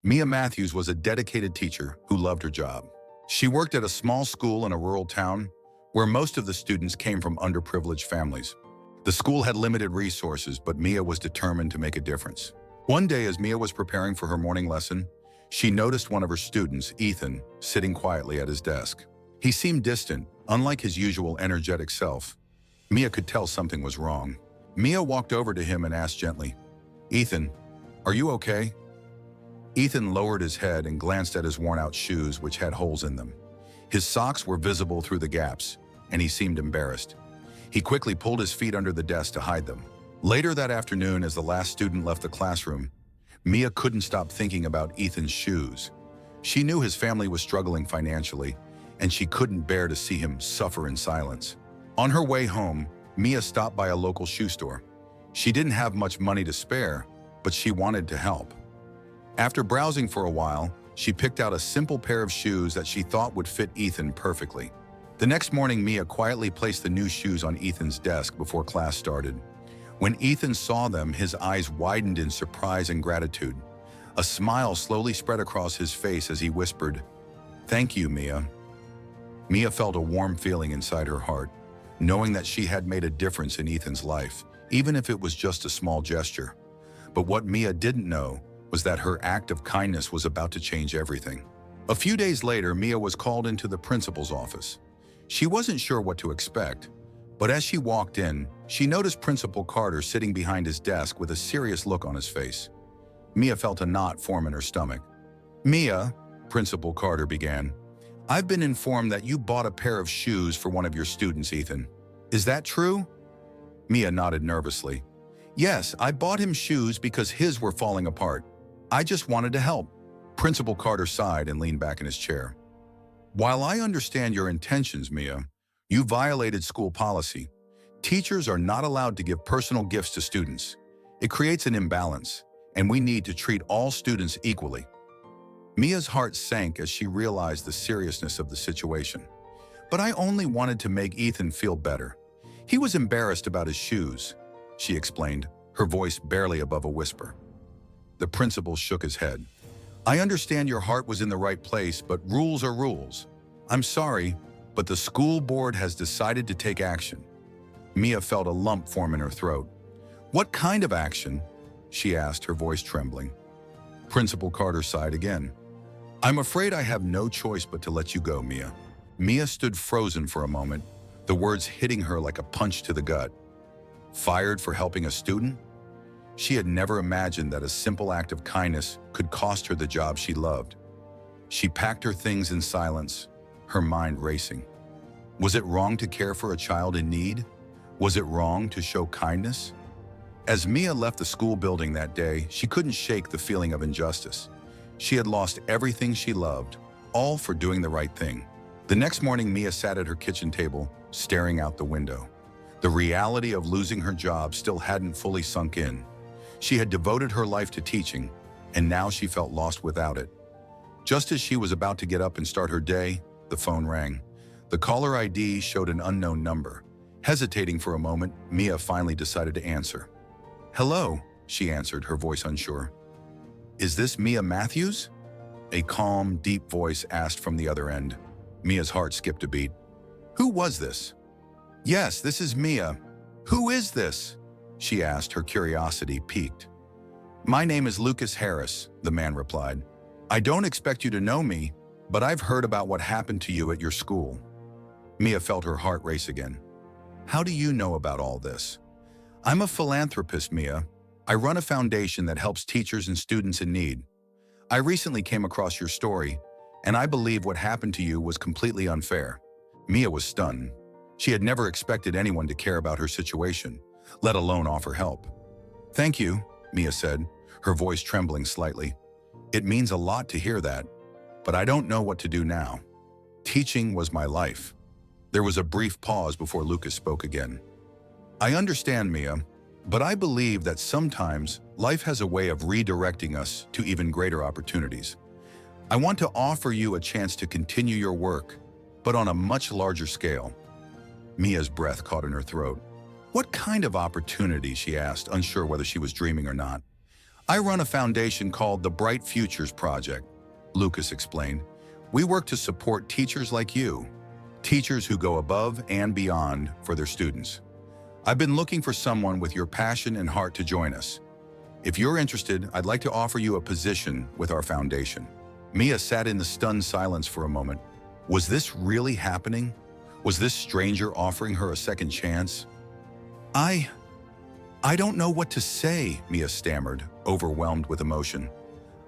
Mia Matthews was a dedicated teacher who loved her job. She worked at a small school in a rural town where most of the students came from underprivileged families. The school had limited resources, but Mia was determined to make a difference. One day, as Mia was preparing for her morning lesson, she noticed one of her students, Ethan, sitting quietly at his desk. He seemed distant, unlike his usual energetic self. Mia could tell something was wrong. Mia walked over to him and asked gently, "Ethan, are you okay?" Ethan lowered his head and glanced at his worn-out shoes, which had holes in them. His socks were visible through the gaps, and he seemed embarrassed. He quickly pulled his feet under the desk to hide them. Later that afternoon, as the last student left the classroom, Mia couldn't stop thinking about Ethan's shoes. She knew his family was struggling financially, and she couldn't bear to see him suffer in silence. On her way home, Mia stopped by a local shoe store. She didn't have much money to spare, but she wanted to help. After browsing for a while, she picked out a simple pair of shoes that she thought would fit Ethan perfectly. The next morning, Mia quietly placed the new shoes on Ethan's desk before class started. When Ethan saw them, his eyes widened in surprise and gratitude. A smile slowly spread across his face as he whispered, "Thank you, Mia." Mia felt a warm feeling inside her heart, knowing that she had made a difference in Ethan's life, even if it was just a small gesture. But what Mia didn't know was that her act of kindness was about to change everything. A few days later, Mia was called into the principal's office. She wasn't sure what to expect, but as she walked in, she noticed Principal Carter sitting behind his desk with a serious look on his face. Mia felt a knot form in her stomach. "Mia," Principal Carter began, "I've been informed that you bought a pair of shoes for one of your students, Ethan. Is that true?" Mia nodded nervously. "Yes, I bought him shoes because his were falling apart. I just wanted to help." Principal Carter sighed and leaned back in his chair. "While I understand your intentions, Mia, you violated school policy. Teachers are not allowed to give personal gifts to students. It creates an imbalance, and we need to treat all students equally." Mia's heart sank as she realized the seriousness of the situation. "But I only wanted to make Ethan feel better. He was embarrassed about his shoes," she explained, her voice barely above a whisper. The principal shook his head. "I understand your heart was in the right place, but rules are rules. I'm sorry, but the school board has decided to take action." Mia felt a lump form in her throat. "What kind of action?" she asked, her voice trembling. Principal Carter sighed again. "I'm afraid I have no choice but to let you go, Mia." Mia stood frozen for a moment, the words hitting her like a punch to the gut. Fired for helping a student? She had never imagined that a simple act of kindness could cost her the job she loved. She packed her things in silence, her mind racing. Was it wrong to care for a child in need? Was it wrong to show kindness? As Mia left the school building that day, she couldn't shake the feeling of injustice. She had lost everything she loved, all for doing the right thing. The next morning, Mia sat at her kitchen table, staring out the window. The reality of losing her job still hadn't fully sunk in. She had devoted her life to teaching, and now she felt lost without it. Just as she was about to get up and start her day, the phone rang. The caller ID showed an unknown number. Hesitating for a moment, Mia finally decided to answer. "Hello," she answered, her voice unsure. "Is this Mia Matthews?" A calm, deep voice asked from the other end. Mia's heart skipped a beat. "Who was this?" "Yes, this is Mia. Who is this?" she asked, her curiosity piqued. "My name is Lucas Harris," the man replied. "I don't expect you to know me, but I've heard about what happened to you at your school." Mia felt her heart race again. "How do you know about all this?" "I'm a philanthropist, Mia. I run a foundation that helps teachers and students in need. I recently came across your story, and I believe what happened to you was completely unfair." Mia was stunned. She had never expected anyone to care about her situation, let alone offer help. "Thank you," Mia said, her voice trembling slightly. "It means a lot to hear that, but I don't know what to do now. Teaching was my life." There was a brief pause before Lucas spoke again. "I understand, Mia, but I believe that sometimes life has a way of redirecting us to even greater opportunities. I want to offer you a chance to continue your work, but on a much larger scale." Mia's breath caught in her throat. "What kind of opportunity?" she asked, unsure whether she was dreaming or not. I run a foundation called the Bright Futures Project, Lucas explained. We work to support teachers like you, teachers who go above and beyond for their students. I've been looking for someone with your passion and heart to join us. If you're interested, I'd like to offer you a position with our foundation. Mia sat in the stunned silence for a moment. Was this really happening? Was this stranger offering her a second chance? I don't know what to say, Mia stammered, overwhelmed with emotion.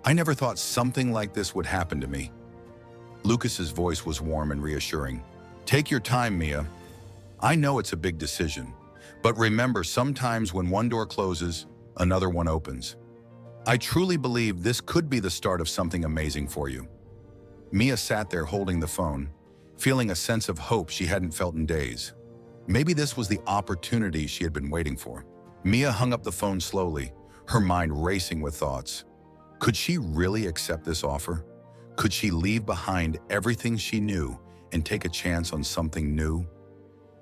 I never thought something like this would happen to me. Lucas's voice was warm and reassuring. Take your time, Mia. I know it's a big decision, but remember, sometimes when one door closes, another one opens. I truly believe this could be the start of something amazing for you. Mia sat there holding the phone, feeling a sense of hope she hadn't felt in days. Maybe this was the opportunity she had been waiting for. Mia hung up the phone slowly, her mind racing with thoughts. Could she really accept this offer? Could she leave behind everything she knew and take a chance on something new?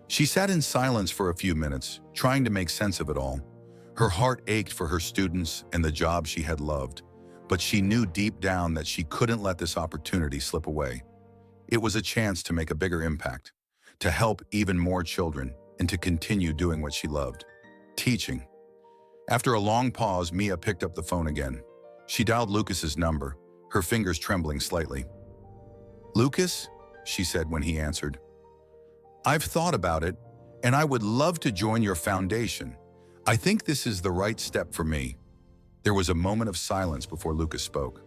She sat in silence for a few minutes, trying to make sense of it all. Her heart ached for her students and the job she had loved, but she knew deep down that she couldn't let this opportunity slip away. It was a chance to make a bigger impact, to help even more children, and to continue doing what she loved, teaching. After a long pause, Mia picked up the phone again. She dialed Lucas's number, her fingers trembling slightly. "Lucas," she said when he answered. "I've thought about it, and I would love to join your foundation. I think this is the right step for me." There was a moment of silence before Lucas spoke.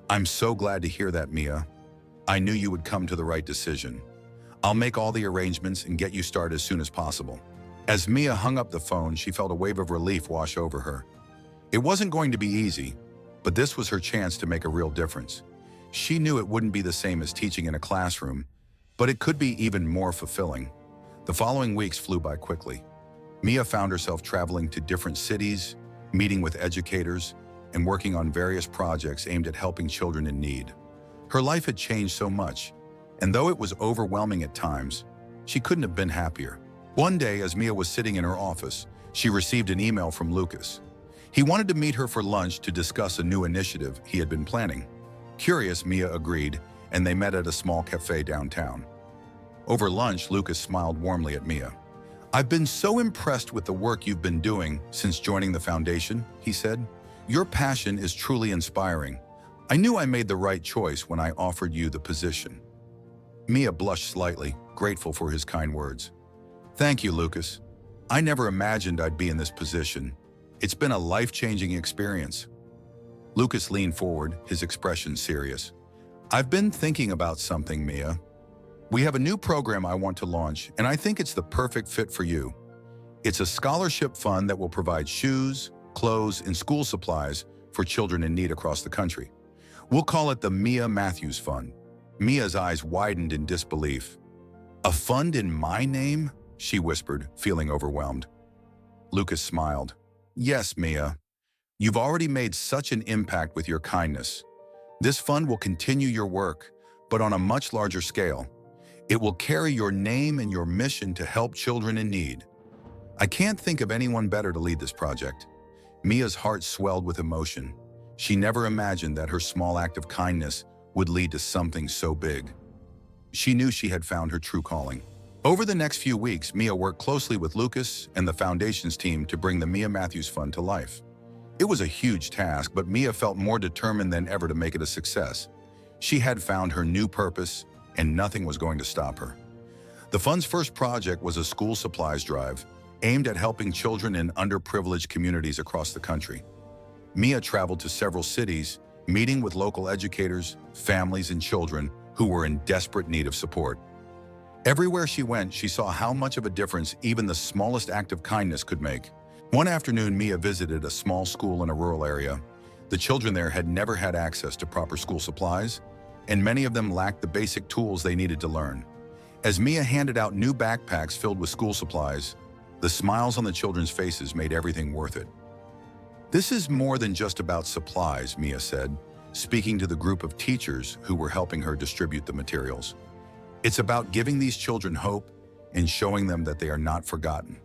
"I'm so glad to hear that, Mia. I knew you would come to the right decision. I'll make all the arrangements and get you started as soon as possible." As Mia hung up the phone, she felt a wave of relief wash over her. It wasn't going to be easy, but this was her chance to make a real difference. She knew it wouldn't be the same as teaching in a classroom, but it could be even more fulfilling. The following weeks flew by quickly. Mia found herself traveling to different cities, meeting with educators, and working on various projects aimed at helping children in need. Her life had changed so much, and though it was overwhelming at times, she couldn't have been happier. One day, as Mia was sitting in her office, she received an email from Lucas. He wanted to meet her for lunch to discuss a new initiative he had been planning. Curious, Mia agreed, and they met at a small cafe downtown. Over lunch, Lucas smiled warmly at Mia. "I've been so impressed with the work you've been doing since joining the foundation," he said. "Your passion is truly inspiring. I knew I made the right choice when I offered you the position." Mia blushed slightly, grateful for his kind words. "Thank you, Lucas. I never imagined I'd be in this position. It's been a life-changing experience." Lucas leaned forward, his expression serious. "I've been thinking about something, Mia. We have a new program I want to launch, and I think it's the perfect fit for you. It's a scholarship fund that will provide shoes, clothes, and school supplies for children in need across the country. We'll call it the Mia Matthews Fund." Mia's eyes widened in disbelief. "A fund in my name?" she whispered, feeling overwhelmed. Lucas smiled. "Yes, Mia. You've already made such an impact with your kindness. This fund will continue your work, but on a much larger scale. It will carry your name and your mission to help children in need. I can't think of anyone better to lead this project." Mia's heart swelled with emotion. She never imagined that her small act of kindness would lead to something so big. She knew she had found her true calling. Over the next few weeks, Mia worked closely with Lucas and the Foundation's team to bring the Mia Matthews Fund to life. It was a huge task, but Mia felt more determined than ever to make it a success. She had found her new purpose, and nothing was going to stop her. The fund's first project was a school supplies drive, aimed at helping children in underprivileged communities across the country. Mia traveled to several cities, meeting with local educators, families, and children who were in desperate need of support. Everywhere she went, she saw how much of a difference even the smallest act of kindness could make. One afternoon, Mia visited a small school in a rural area. The children there had never had access to proper school supplies, and many of them lacked the basic tools they needed to learn. As Mia handed out new backpacks filled with school supplies, the smiles on the children's faces made everything worth it. "This is more than just about supplies," Mia said, speaking to the group of teachers who were helping her distribute the materials. "It's about giving these children hope and showing them that they are not forgotten."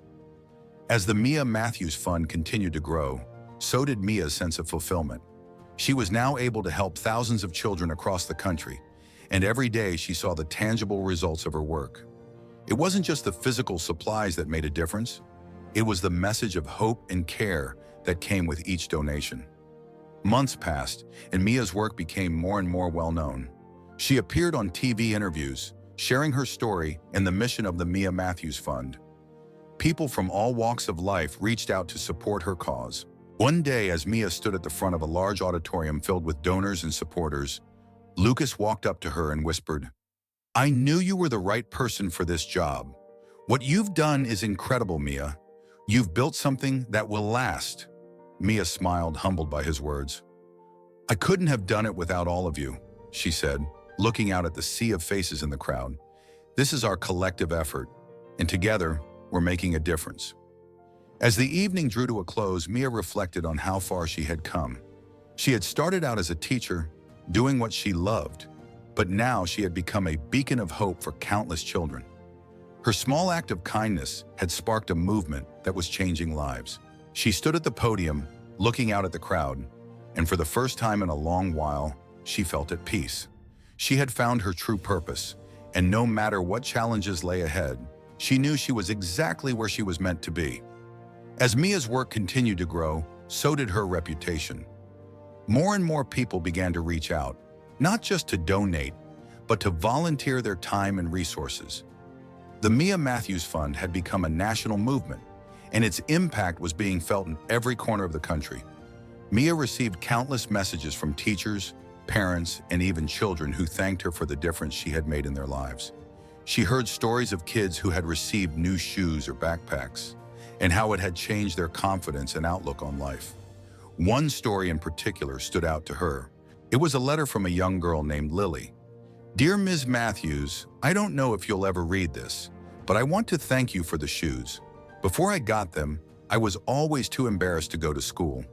As the Mia Matthews Fund continued to grow, so did Mia's sense of fulfillment. She was now able to help thousands of children across the country, and every day she saw the tangible results of her work. It wasn't just the physical supplies that made a difference. It was the message of hope and care that came with each donation. Months passed, and Mia's work became more and more well-known. She appeared on TV interviews, sharing her story and the mission of the Mia Matthews Fund. People from all walks of life reached out to support her cause. One day, as Mia stood at the front of a large auditorium filled with donors and supporters, Lucas walked up to her and whispered, "I knew you were the right person for this job. What you've done is incredible, Mia. You've built something that will last." Mia smiled, humbled by his words. "I couldn't have done it without all of you," she said, looking out at the sea of faces in the crowd. "This is our collective effort, and together, we're making a difference." As the evening drew to a close, Mia reflected on how far she had come. She had started out as a teacher, doing what she loved, but now she had become a beacon of hope for countless children. Her small act of kindness had sparked a movement that was changing lives. She stood at the podium, looking out at the crowd, and for the first time in a long while, she felt at peace. She had found her true purpose, and no matter what challenges lay ahead, she knew she was exactly where she was meant to be. As Mia's work continued to grow, so did her reputation. More and more people began to reach out, not just to donate, but to volunteer their time and resources. The Mia Matthews Fund had become a national movement, and its impact was being felt in every corner of the country. Mia received countless messages from teachers, parents, and even children who thanked her for the difference she had made in their lives. She heard stories of kids who had received new shoes or backpacks, and how it had changed their confidence and outlook on life. One story in particular stood out to her. It was a letter from a young girl named Lily. "Dear Ms. Matthews, I don't know if you'll ever read this, but I want to thank you for the shoes. Before I got them, I was always too embarrassed to go to school.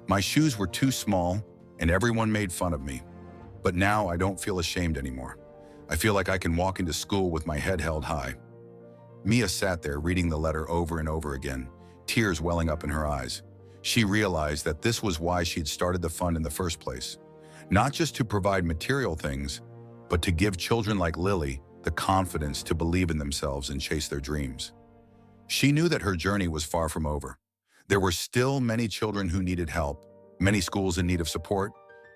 My shoes were too small, and everyone made fun of me. But now I don't feel ashamed anymore. I feel like I can walk into school with my head held high." Mia sat there reading the letter over and over again, tears welling up in her eyes. She realized that this was why she'd started the fund in the first place. Not just to provide material things, but to give children like Lily the confidence to believe in themselves and chase their dreams. She knew that her journey was far from over. There were still many children who needed help, many schools in need of support,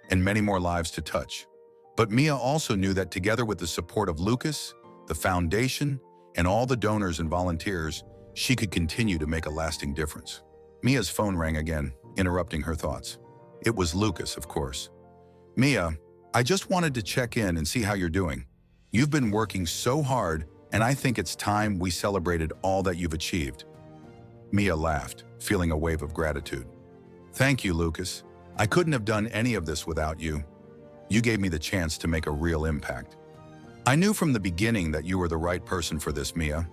and many more lives to touch. But Mia also knew that together with the support of Lucas, the foundation, and all the donors and volunteers, she could continue to make a lasting difference. Mia's phone rang again, interrupting her thoughts. It was Lucas, of course. "Mia, I just wanted to check in and see how you're doing. You've been working so hard, and I think it's time we celebrated all that you've achieved." Mia laughed, feeling a wave of gratitude. "Thank you, Lucas. I couldn't have done any of this without you. You gave me the chance to make a real impact. I knew from the beginning that you were the right person for this, Mia.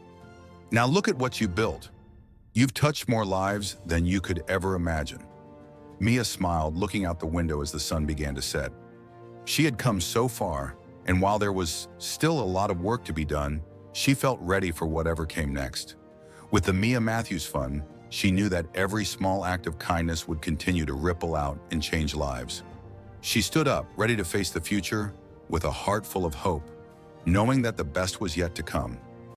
Now look at what you built. You've touched more lives than you could ever imagine." Mia smiled, looking out the window as the sun began to set. She had come so far, and while there was still a lot of work to be done, she felt ready for whatever came next. With the Mia Matthews Fund, she knew that every small act of kindness would continue to ripple out and change lives. She stood up, ready to face the future with a heart full of hope, knowing that the best was yet to come.